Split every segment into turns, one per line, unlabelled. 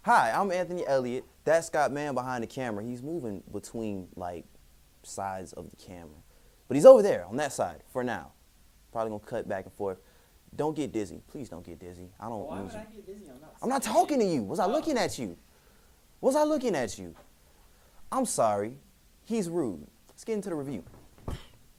Hi, I'm Anthony Elliott. That's Scott Mann behind the camera. He's moving between, like, sides of the camera. But he's over there on that side for now. Probably going to cut back and forth. Don't get dizzy. Please don't get dizzy. I don't
Why
lose
would
you.
I get dizzy?
I'm not talking to you. Was I looking at you? Was I looking at you? I'm sorry. He's rude. Let's get into the review.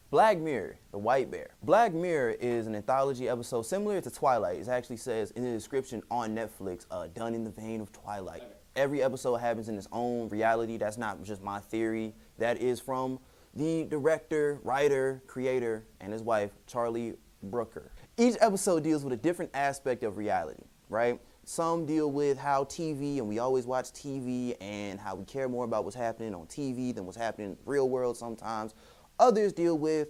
Black Mirror, the White Bear. Black Mirror is an anthology episode similar to Twilight. It actually says in the description on Netflix, done in the vein of Twilight. Every episode happens in its own reality. That's not just my theory. That is from the director, writer, creator, and his wife, Charlie Brooker. Each episode deals with a different aspect of reality, right? Some deal with how TV, and we always watch TV, and how we care more about what's happening on TV than what's happening in the real world sometimes. Others deal with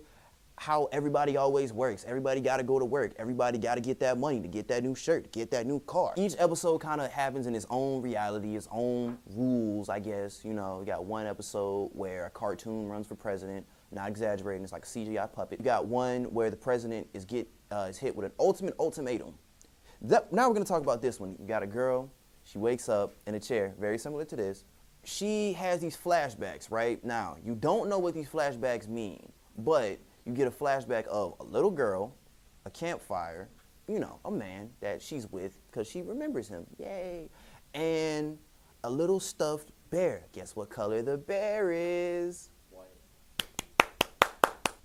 how everybody always works. Everybody got to go to work. Everybody got to get that money to get that new shirt, to get that new car. Each episode kind of happens in its own reality, its own rules, I guess. You know, you got one episode where a cartoon runs for president. Not exaggerating, it's like a CGI puppet. You got one where the president is hit with an ultimatum. Now we're going to talk about this one. You got a girl, she wakes up in a chair, very similar to this. She has these flashbacks, right? Now, you don't know what these flashbacks mean, but you get a flashback of a little girl, a campfire, you know, a man that she's with because she remembers him, yay, and a little stuffed bear. Guess what color the bear is?
White.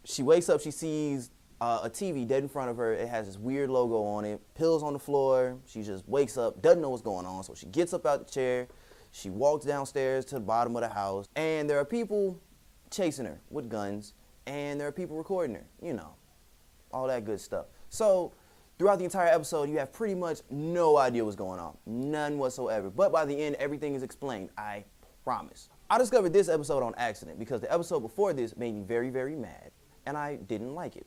She wakes up, she sees a TV dead in front of her. It has this weird logo on it, pills on the floor. She just wakes up, doesn't know what's going on, so she gets up out the chair. She walks downstairs to the bottom of the house, and there are people chasing her with guns, and there are people recording her, you know, all that good stuff. So throughout the entire episode, you have pretty much no idea what's going on, none whatsoever. But by the end, everything is explained, I promise. I discovered this episode on accident because the episode before this made me very, very mad, and I didn't like it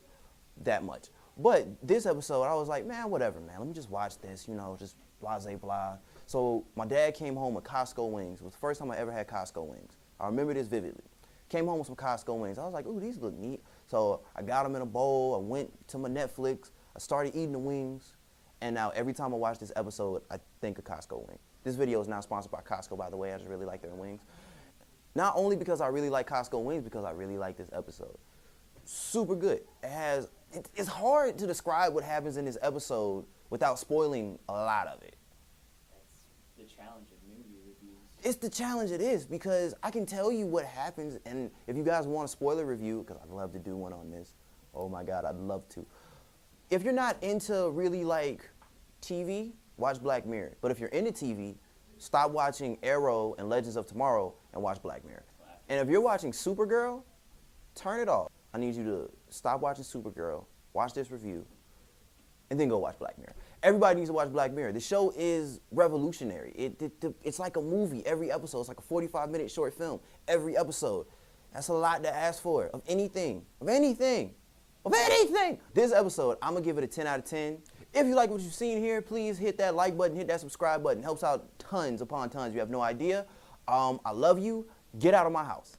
that much. But this episode, I was like, man, whatever, man. Let me just watch this, you know, just blah, blah, blah. So my dad came home with Costco wings. It was the first time I ever had Costco wings. I remember this vividly. Came home with some Costco wings. I was like, ooh, these look neat. So I got them in a bowl. I went to my Netflix. I started eating the wings. And now every time I watch this episode, I think of Costco wing. This video is not sponsored by Costco, by the way. I just really like their wings. Not only because I really like Costco wings, because I really like this episode. Super good. It's hard to describe what happens in this episode without spoiling a lot of it.
The challenge of movie reviews.
It's the challenge it is, because I can tell you what happens, and if you guys want a spoiler review, because I'd love to do one on this. Oh my God, I'd love to. If you're not into really like TV, watch Black Mirror. But if you're into TV, stop watching Arrow and Legends of Tomorrow and watch Black Mirror. And if you're watching Supergirl, turn it off. I need you to stop watching Supergirl, watch this review, and then go watch Black Mirror. Everybody needs to watch Black Mirror. The show is revolutionary. It's like a movie every episode. It's like a 45-minute short film every episode. That's a lot to ask for of anything, of anything, of anything. This episode, I'm going to give it a 10 out of 10. If you like what you've seen here, please hit that like button, hit that subscribe button. It helps out tons upon tons. You have no idea. I love you. Get out of my house.